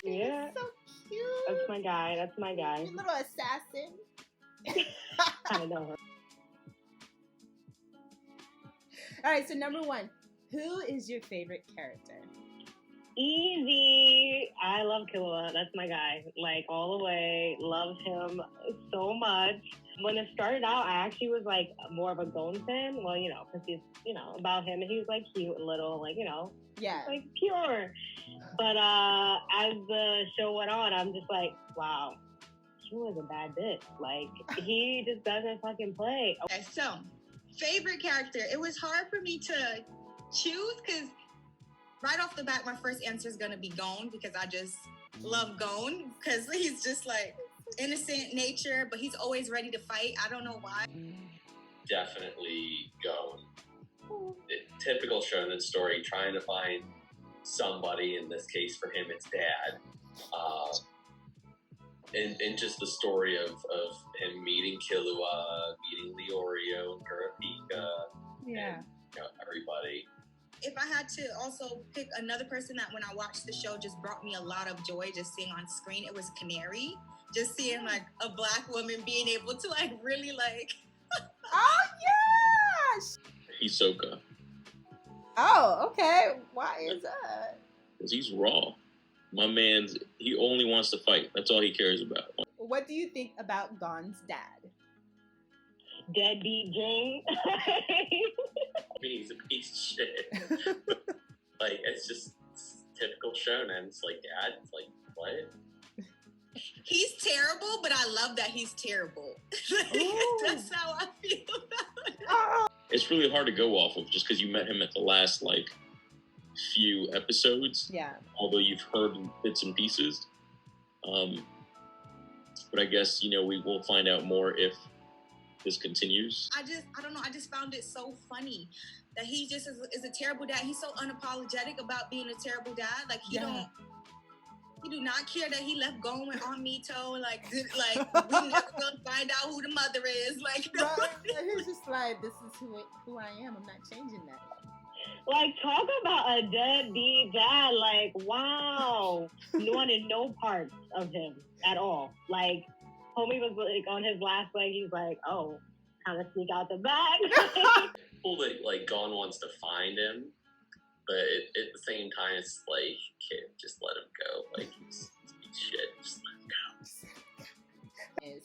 Yeah. He's so cute. That's my guy. That's my guy. You little assassin. I know her. All right, so number one, who is your favorite character? Easy. I love Killua. That's my guy. Like, all the way. Loved him so much. When it started out, I actually was, like, more of a Gon fan. Well, you know, because he's, you know, about him. And he was, like, cute and little, like, you know. Yeah. Like, pure. But as the show went on, I'm just like, wow. Killua's a bad bitch. Like, he just doesn't fucking play. Okay, so, favorite character. It was hard for me to choose because right off the bat, my first answer is going to be Gon because I just love Gon because he's just like innocent nature, but he's always ready to fight. I don't know why. Definitely Gon. Typical shonen story, trying to find somebody. In this case, for him, it's dad. And just the story of him meeting Killua, meeting Leorio and Kurapika, Yeah. and, you know, everybody. If I had to also pick another person that when I watched the show just brought me a lot of joy just seeing on screen, it was Canary. Just seeing like a black woman being able to like really like... Oh, yes! Hisoka. Oh, okay. Why is that? Because he's raw. My man's, he only wants to fight. That's all he cares about. What do you think about Gon's dad? Deadbeat Jing. I mean, he's a piece of shit. Like, it's just typical shonen. It's like, dad, it's like, what? He's terrible, but I love that he's terrible. That's how I feel about it. Oh. It's really hard to go off of just because you met him at the last, like, few episodes. Yeah. Although you've heard bits and pieces. But I guess, you know, we will find out more if this continues. I don't know. I just found it so funny that he just is a terrible dad. He's so unapologetic about being a terrible dad. Like he do not care that he left Gon with on Mito. Like we never gonna find out who the mother is. Like Right. He's just like, this is who I am. I'm not changing that. Like, talk about a deadbeat dad. Like, wow. Wanted no parts of him at all. Like, homie was like on his last leg. He's like, oh, kind of sneak out the back. Cool that, like, Gon wants to find him, but at the same time, it's like, kid, just let him go. Like, he's shit. Just let him go.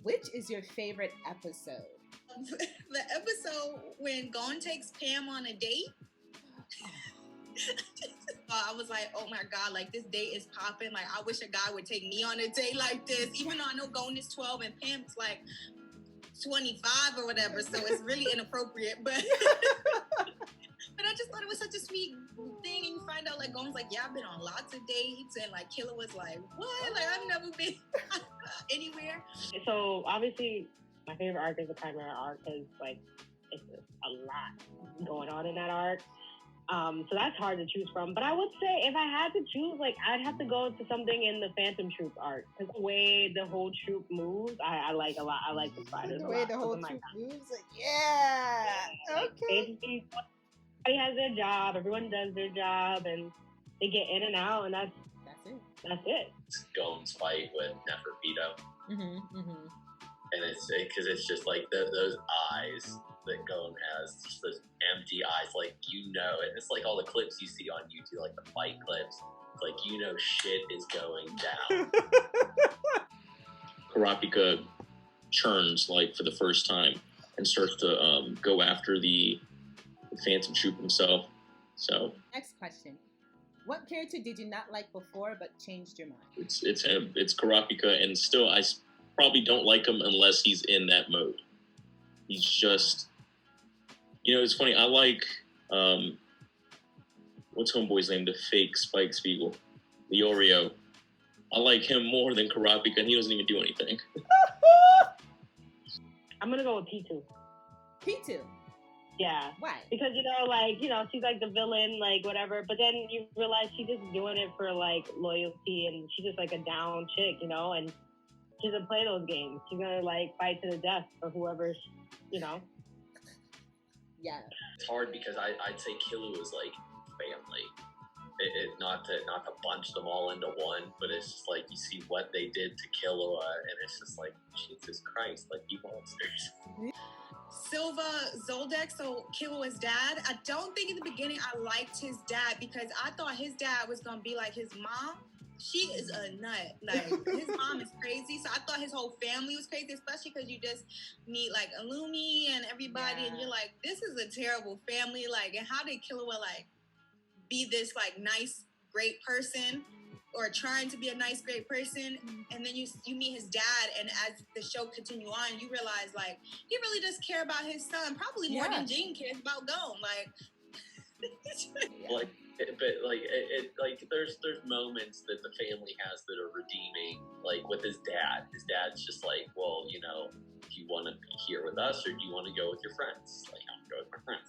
Which is your favorite episode? The episode when Gon takes Pam on a date. I was like, oh my god, like this date is popping. Like I wish a guy would take me on a date like this. Even though I know Gon is 12 and Pam's like 25 or whatever, so it's really inappropriate. But but I just thought it was such a sweet thing, and you find out like Gon's like, yeah, I've been on lots of dates, and like Killer was like, what? Like I've never been anywhere. So obviously, my favorite arc is the Chimera arc because like it's just a lot going on in that arc. So that's hard to choose from. But I would say if I had to choose, like I'd have to go to something in the Phantom Troop arc because the way the whole troop moves, I like a lot. I like the spiders. The way the whole troop moves, like yeah, okay. Basically, everybody has their job. Everyone does their job, and they get in and out, and that's it. That's it. It's Gon's fight with Neferpito. And it's because it's just like those eyes that Gon has, just those empty eyes, like you know it. It's like all the clips you see on YouTube, like the fight clips. It's like you know shit is going down. Kurapika churns like for the first time and starts to go after the Phantom Troop himself. So next question: what character did you not like before but changed your mind? It's him. It's Kurapika, and still I probably don't like him unless he's in that mode. He's just, you know, it's funny. I like, what's homeboy's name? The fake Spike Spiegel, Leorio. I like him more than Kurapika, and he doesn't even do anything. I'm gonna go with P2. P2. Yeah. Why? Because, she's like the villain, like, whatever. But then you realize she's just doing it for, like, loyalty. And she's just, like, a down chick, And she doesn't play those games. She's going to, like, fight to the death for whoever, Yeah. It's hard because I'd say Killua is like family. Not to bunch them all into one, but it's just like you see what they did to Killua, and it's just like Jesus Christ, like you monsters. Silva Zoldyck, so Killua's dad. I don't think in the beginning I liked his dad because I thought his dad was gonna be like his mom. She is a nut. Like his mom is crazy, so I thought his whole family was crazy, especially because you just meet like Illumi and everybody, and you're like, this is a terrible family. Like, and how did Killua like be this like nice, great person, or trying to be a nice, great person, and then you meet his dad, and as the show continue on, you realize like he really does care about his son, probably more than Jane cares about Gon. Like, there's moments that the family has that are redeeming. Like with his dad, dad's just like, well, you know, do you want to be here with us or do you want to go with your friends? Like, I'm going to go with my friends.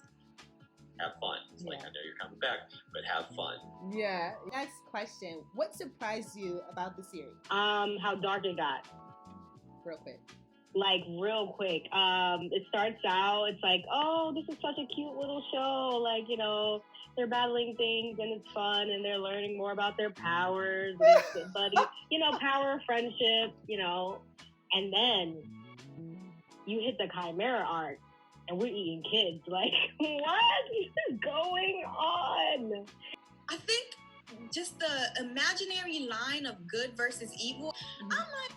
Have fun. It's like, I know you're coming back, but have fun. Yeah. Next question. What surprised you about the series? How dark it got. Real quick. Like, real quick. It starts out, it's like, oh, this is such a cute little show. Like, you know, they're battling things and it's fun and they're learning more about their powers. And buddy, you know, power of friendship, you know. And then you hit the Chimera arc. And we're eating kids. Like, what is going on? I think just the imaginary line of good versus evil. I'm like,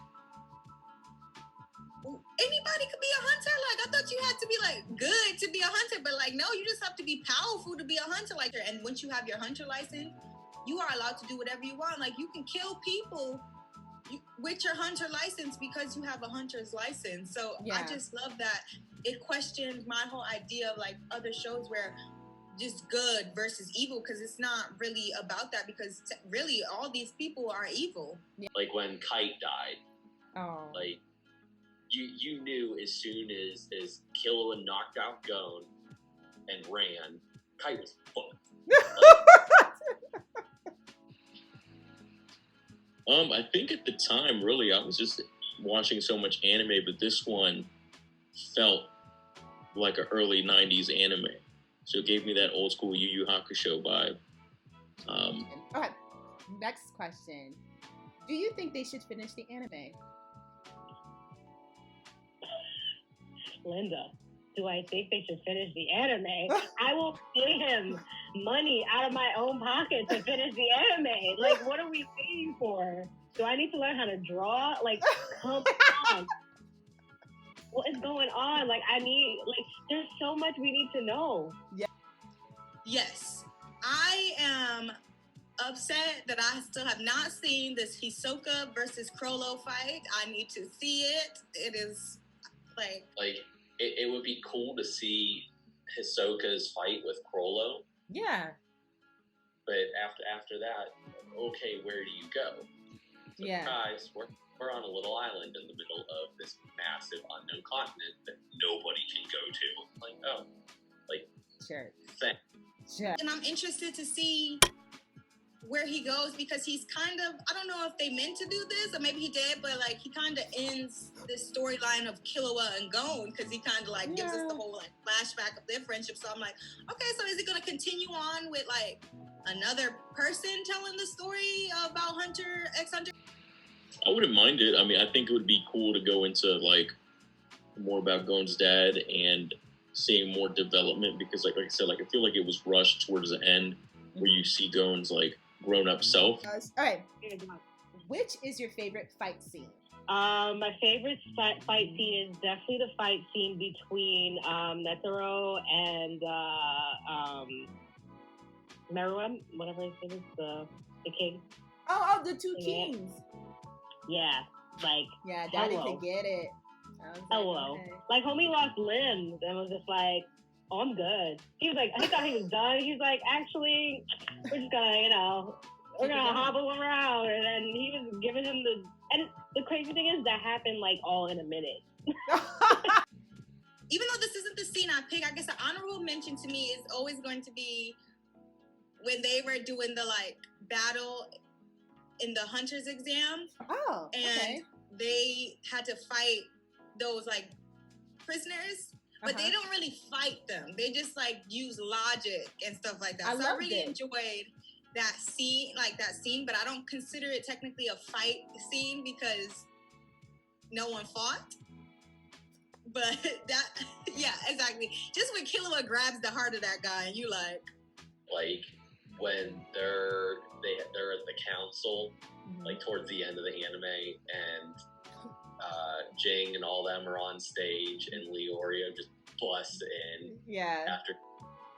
anybody could be a hunter. Like, I thought you had to be like good to be a hunter, but like, no, you just have to be powerful to be a hunter. Like, and once you have your hunter license, you are allowed to do whatever you want. Like, you can kill people with your hunter license because you have a hunter's license. So I just love that. It questioned my whole idea of like other shows where just good versus evil, because it's not really about that, because really all these people are evil. Like when Kite died, like you knew as soon as Killua knocked out Gon and ran, Kite was fucked. I think at the time, really, I was just watching so much anime, but this one felt like an early 90s anime. So it gave me that old school Yu Yu Hakusho vibe. Okay, next question. Do you think they should finish the anime? Linda, do I think they should finish the anime? I will pay him money out of my own pocket to finish the anime. Like, what are we paying for? Do I need to learn how to draw? Like, come on. What is going on? Like, there's so much we need to know. Yeah. Yes. I am upset that I still have not seen this Hisoka versus Crollo fight. I need to see it. It is like it would be cool to see Hisoka's fight with Crollo. Yeah. But after that, okay, where do you go? So guys, we're on a little island in the middle of this massive unknown continent that nobody can go to. Like, oh, like, sure. Thanks. Sure. And I'm interested to see where he goes, because he's kind of, I don't know if they meant to do this or maybe he did, but like he kind of ends this storyline of Killua and Gon, because he kind of like gives us the whole like flashback of their friendship. So I'm like, okay, so is it going to continue on with like another person telling the story about X Hunter? I wouldn't mind it. I mean, I think it would be cool to go into like more about Gon's dad and seeing more development, because like I said, like I feel like it was rushed towards the end where you see Gon's like grown-up self. All right. Which is your favorite fight scene? My favorite fight scene is definitely the fight scene between Netero and Meruem, whatever his name is, the king. Oh, the two kings. Yeah, like, yeah, Daddy could get it. Hello. Like, homie lost limbs and was just like, oh, I'm good. He was like, he thought he was done. He's like, actually, we're just gonna, we're gonna hobble around. And then he was giving him and the crazy thing is that happened like all in a minute. Even though this isn't the scene I pick, I guess the honorable mention to me is always going to be when they were doing the like battle in the hunter's exam. Oh, and they had to fight those like prisoners but they don't really fight them. They just like use logic and stuff like that. I really enjoyed that scene, but I don't consider it technically a fight scene because no one fought. But that, yeah, exactly. Just when Killua grabs the heart of that guy, and you like when they're at the council, like towards the end of the anime, and Jing and all them are on stage, and Leorio just busts in after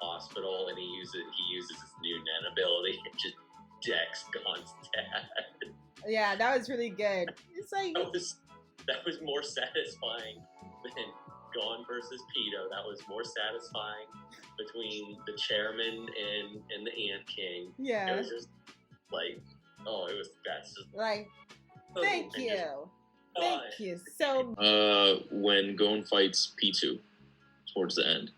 hospital, and he uses his new Nen ability and just decks Gon's dad. Yeah, that was really good. It's like that was more satisfying than Gon versus Pito. That was more satisfying between the chairman and the Ant King. Yeah, it was just like, it was best. Like, thank you. Thank you. So, when Gon fights P2 towards the end,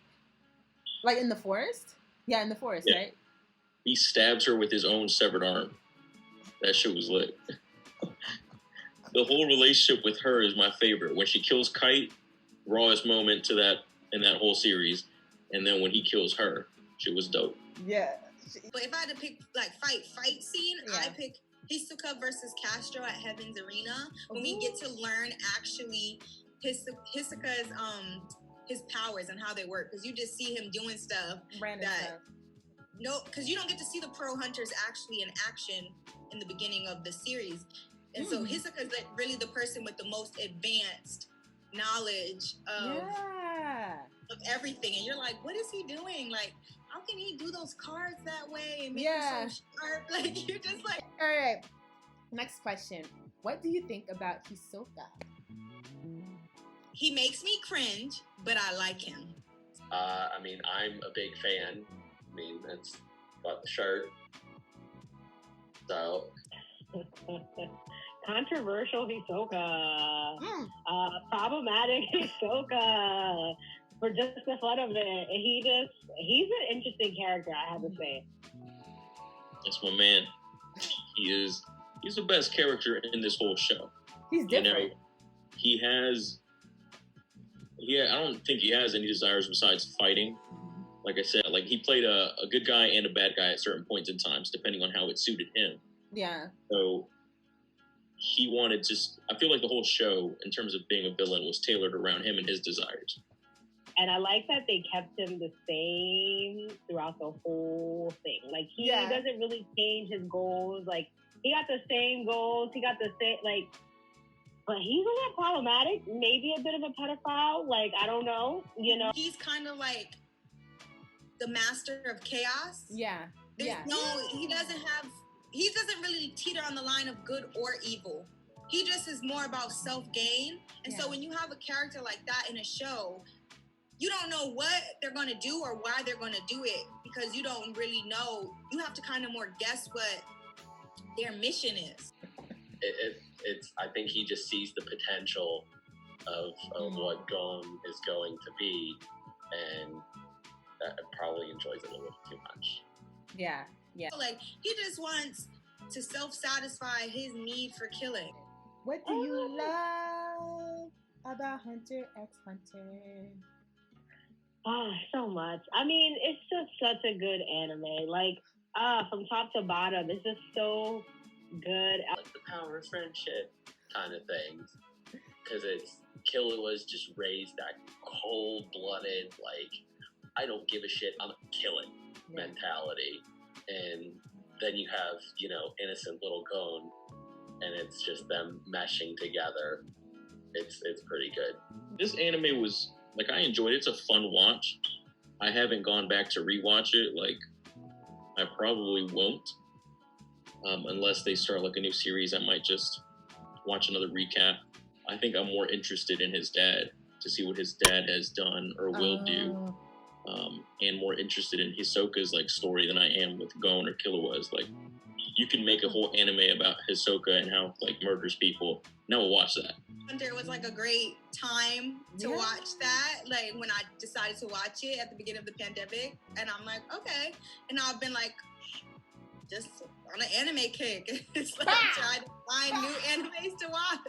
like in the forest? Yeah, in the forest, right? He stabs her with his own severed arm. That shit was lit. The whole relationship with her is my favorite. When she kills Kite, rawest moment to that in that whole series, and then when he kills her, shit was dope. Yeah. But if I had to pick like fight scene, I pick Hisoka versus Castro at Heaven's Arena, when we get to learn actually Hisoka's his powers and how they work, because you just see him doing stuff because you don't get to see the pro hunters actually in action in the beginning of the series, and so Hisoka is like really the person with the most advanced knowledge of everything, and you're like, what is he doing? Like, how can he do those cards that way and make them so sharp? Like, you're just like... All right. Next question. What do you think about Hisoka? He makes me cringe, but I like him. I mean, I'm a big fan. I mean, that's about the shirt. So... Controversial Hisoka. Problematic Hisoka. For just the fun of it. He's an interesting character, I have to say. That's my man. He's the best character in this whole show. He's different. I don't think he has any desires besides fighting. Like I said, like he played a good guy and a bad guy at certain points in times, depending on how it suited him. Yeah. So he wanted I feel like the whole show, in terms of being a villain, was tailored around him and his desires. And I like that they kept him the same throughout the whole thing. Like, he doesn't really change his goals. Like, he got the same goals. He got the same, like, but he's a little problematic. Maybe a bit of a pedophile. Like, I don't know, you know? He's kind of like the master of chaos. Yeah. He doesn't really teeter on the line of good or evil. He just is more about self-gain. And so when you have a character like that in a show, you don't know what they're going to do or why they're going to do it, because you don't really know. You have to kind of more guess what their mission is. I think he just sees the potential of what Gon is going to be, and probably enjoys it a little too much. Yeah. Yeah. Like, he just wants to self-satisfy his need for killing. What do you love about Hunter x Hunter? So much. I mean, it's just such a good anime. Like, from top to bottom, it's just so good. Like the power of friendship kind of things. Because Killua's just raised that cold-blooded, like, I don't give a shit, I'm killing mentality. And then you have, innocent little Gon, and it's just them meshing together. It's pretty good. This anime was, like, I enjoyed it. It's a fun watch. I haven't gone back to rewatch it. Like, I probably won't. Unless they start, like, a new series, I might just watch another recap. I think I'm more interested in his dad, to see what his dad has done or will do. And more interested in Hisoka's, like, story than I am with Gon or Killua's. Like, you can make a whole anime about Hisoka and how, like, murders people. Now we'll watch that. Hunter was like a great time to watch that. Like, when I decided to watch it at the beginning of the pandemic, and I'm like, okay. And I've been like, just on an anime kick. It's like trying to find new animes to watch.